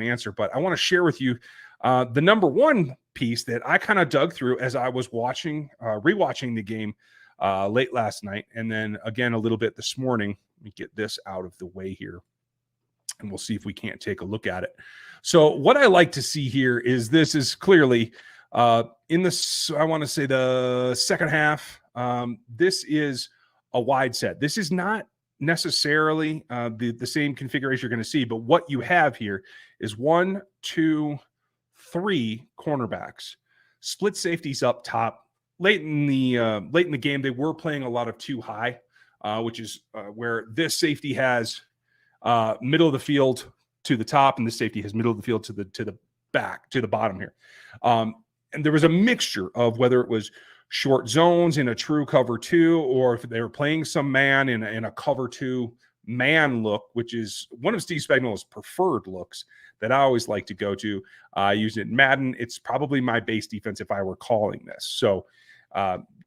answer, but I want to share with you the number one piece that I kind of dug through as I was rewatching the game late last night, and then again a little bit this morning. Let me get this out of the way here, and we'll see if we can't take a look at it. So what I like to see here is this is clearly in this, I want to say the second half. This is a wide set. This is not necessarily the same configuration you're going to see, but what you have here is 1, 2, 3 cornerbacks, split safeties up top. Late in the game, they were playing a lot of too high, which is where this safety has middle of the field to the top, and this safety has middle of the field to the back, to the bottom here. And there was a mixture of whether it was short zones in a true cover 2, or if they were playing some man in a cover 2 man look, which is one of Steve Spagnuolo's preferred looks that I always like to go to. I use it in Madden. It's probably my base defense if I were calling this. So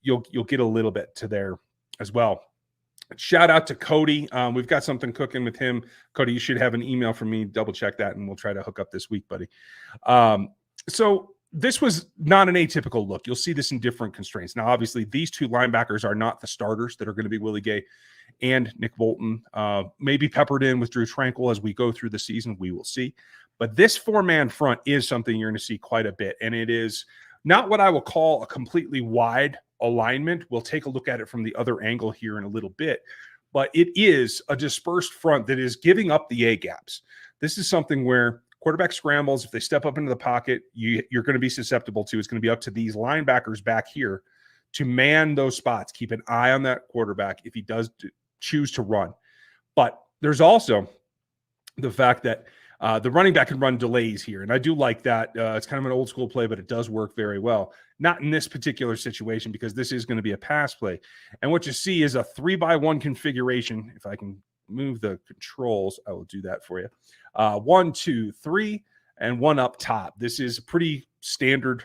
you'll get a little bit to there as well. Shout out to Cody. We've got something cooking with him. Cody, you should have an email from me. Double check that, and we'll try to hook up this week, buddy. So this was not an atypical look. You'll see this in different constraints. Now, obviously, these two linebackers are not the starters that are going to be Willie Gay and Nick Bolton. Maybe peppered in with Drew Tranquil as we go through the season. We will see. But this 4-man front is something you're going to see quite a bit, and it is not what I will call a completely wide alignment. We'll take a look at it from the other angle here in a little bit, but it is a dispersed front that is giving up the A-gaps. This is something where quarterback scrambles, if they step up into the pocket, you're going to be susceptible to. It's going to be up to these linebackers back here to man those spots. Keep an eye on that quarterback if he does choose to run. But there's also the fact that the running back can run delays here, and I do like that. It's kind of an old school play, but it does work very well. Not in this particular situation because this is going to be a pass play. And what you see is a 3-by-1 configuration. If I can move the controls, I will do that for you. 1, 2, 3, and 1 up top. This is pretty standard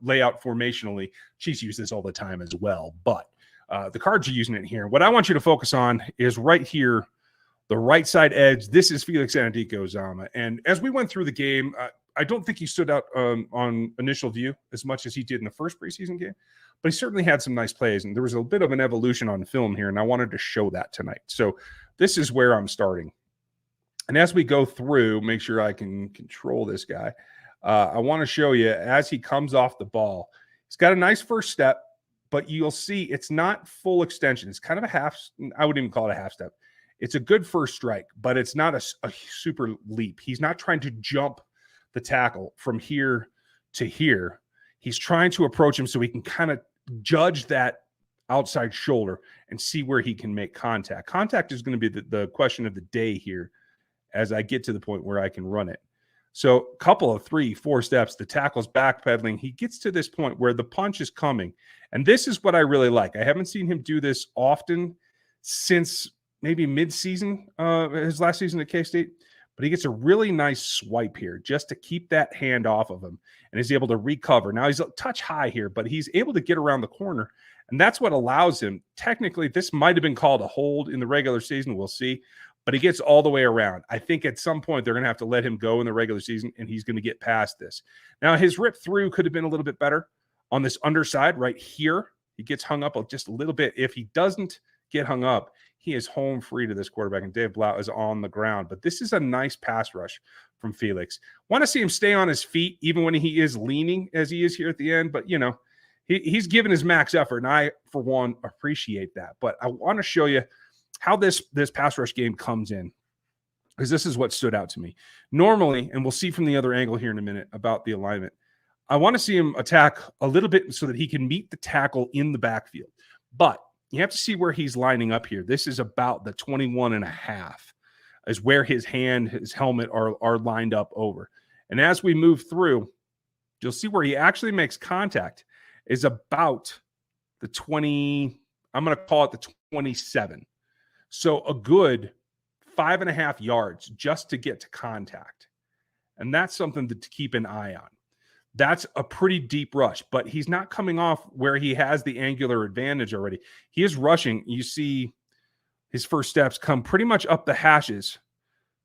layout formationally. Chiefs use this all the time as well, but the Cards are using it here. What I want you to focus on is right here, the right side edge. This is Felix Anudike-Uzomah. And as we went through the game, I don't think he stood out on initial view as much as he did in the first preseason game, but he certainly had some nice plays. And there was a bit of an evolution on film here, and I wanted to show that tonight. So this is where I'm starting. And as we go through, make sure I can control this guy. I want to show you as he comes off the ball, he's got a nice first step, but you'll see it's not full extension. It's kind of a half, I wouldn't even call it a half step. It's a good first strike, but it's not a super leap. He's not trying to jump the tackle from here to here. He's trying to approach him so he can kind of judge that outside shoulder and see where he can make contact. Contact is going to be the question of the day here as I get to the point where I can run it. So a couple of 3, 4 steps, the tackle's backpedaling. He gets to this point where the punch is coming. And this is what I really like. I haven't seen him do this often since maybe mid-season, his last season at K-State. But he gets a really nice swipe here just to keep that hand off of him, and is able to recover. Now, he's a touch high here, but he's able to get around the corner, and that's what allows him. Technically, this might have been called a hold in the regular season. We'll see, but he gets all the way around. I think at some point they're going to have to let him go in the regular season, and he's going to get past this. Now, his rip through could have been a little bit better on this underside right here. He gets hung up just a little bit. If he doesn't get hung up, he is home free to this quarterback, and Dave Blau is on the ground. But this is a nice pass rush from Felix. Want to see him stay on his feet, even when he is leaning as he is here at the end. But, you know, he's given his max effort, and I, for one, appreciate that. But I want to show you how this pass rush game comes in, because this is what stood out to me. Normally, and we'll see from the other angle here in a minute about the alignment, I want to see him attack a little bit so that he can meet the tackle in the backfield. But you have to see where he's lining up here. This is about the 21.5 is where his hand, his helmet are lined up over. And as we move through, you'll see where he actually makes contact is about the 20, I'm going to call it the 27. So a good 5.5 yards just to get to contact. And that's something to keep an eye on. That's a pretty deep rush, but he's not coming off where he has the angular advantage already. He is rushing. You see his first steps come pretty much up the hashes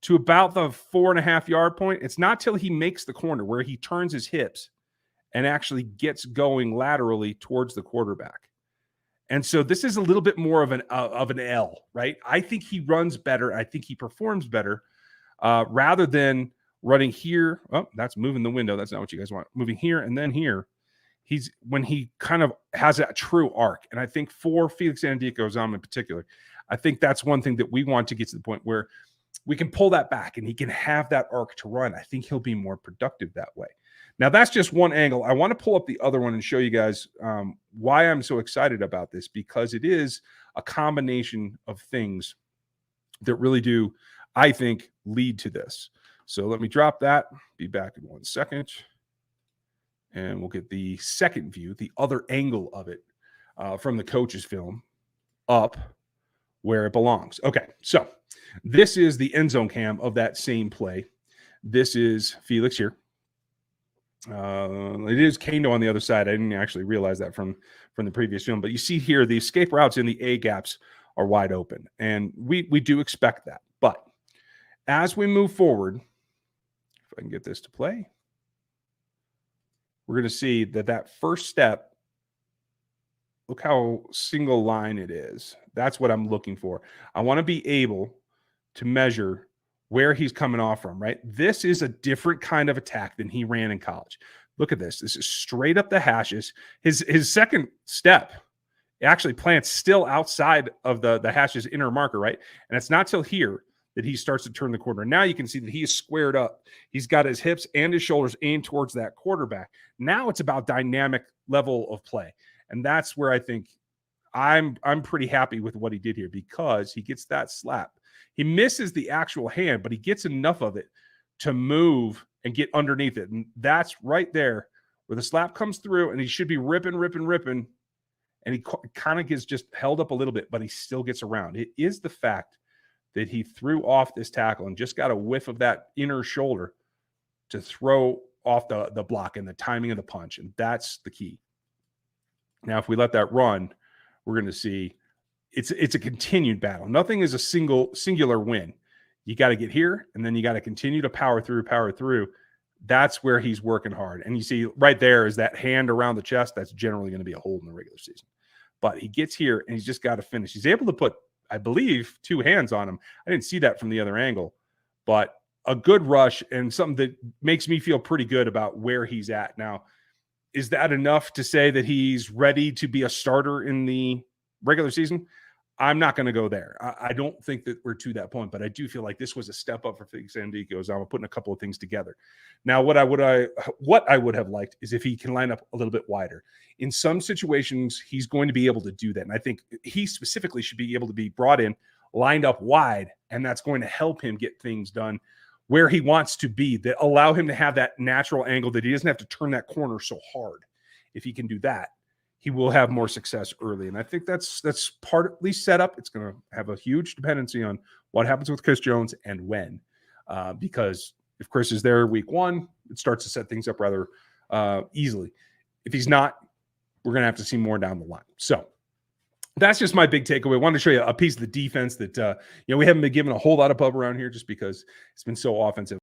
to about the 4.5-yard point. It's not till he makes the corner where he turns his hips and actually gets going laterally towards the quarterback. And so this is a little bit more of an L, right? I think he runs better. I think he performs better rather than running here. Oh, that's moving the window. That's not what you guys want. Moving here and then here. When he kind of has that true arc. And I think for Felix Anudike-Uzomah in particular, I think that's one thing that we want to get to the point where we can pull that back and he can have that arc to run. I think he'll be more productive that way. Now, that's just one angle. I want to pull up the other one and show you guys why I'm so excited about this, because it is a combination of things that really do, I think, lead to this. So let me drop that. Be back in 1 second. And we'll get the second view, the other angle of it from the coach's film up where it belongs. Okay, so this is the end zone cam of that same play. This is Felix here. It is Kano on the other side. I didn't actually realize that from the previous film, but you see here the escape routes in the A gaps are wide open, and we do expect that. But as we move forward, if I can get this to play, we're going to see that first step, look how single line it is. That's what I'm looking for. I want to be able to measure where he's coming off from, right? This is a different kind of attack than he ran in college. Look at this. This is straight up the hashes. His second step actually plants still outside of the hashes inner marker, right? And it's not till here that he starts to turn the corner. Now you can see that he is squared up. He's got his hips and his shoulders aimed towards that quarterback. Now it's about dynamic level of play. And that's where I think I'm pretty happy with what he did here, because he gets that slap. He misses the actual hand, but he gets enough of it to move and get underneath it. And that's right there where the slap comes through, and he should be ripping. And he kind of gets just held up a little bit, but he still gets around. It is the fact that he threw off this tackle and just got a whiff of that inner shoulder to throw off the block and the timing of the punch. And that's the key. Now, if we let that run, we're going to see it's a continued battle. Nothing is a singular win. You got to get here, and then you got to continue to power through. That's where he's working hard. And you see right there is that hand around the chest. That's generally going to be a hold in the regular season. But he gets here, and he's just got to finish. He's able to put, I believe, 2 hands on him. I didn't see that from the other angle. But a good rush and something that makes me feel pretty good about where he's at. Now, is that enough to say that he's ready to be a starter in the regular season? I'm not going to go there. I don't think that we're to that point, but I do feel like this was a step up for Felix Anudike-Uzomah, putting a couple of things together. Now, what I would have liked is if he can line up a little bit wider. In some situations, he's going to be able to do that. And I think he specifically should be able to be brought in, lined up wide, and that's going to help him get things done where he wants to be, that allow him to have that natural angle, that he doesn't have to turn that corner so hard. If he can do that, he will have more success early. And I think that's partly set up. It's going to have a huge dependency on what happens with Chris Jones and when. Because if Chris is there week 1, it starts to set things up rather easily. If he's not, we're going to have to see more down the line. So that's just my big takeaway. I wanted to show you a piece of the defense that we haven't been given a whole lot of pub around here, just because it's been so offensive.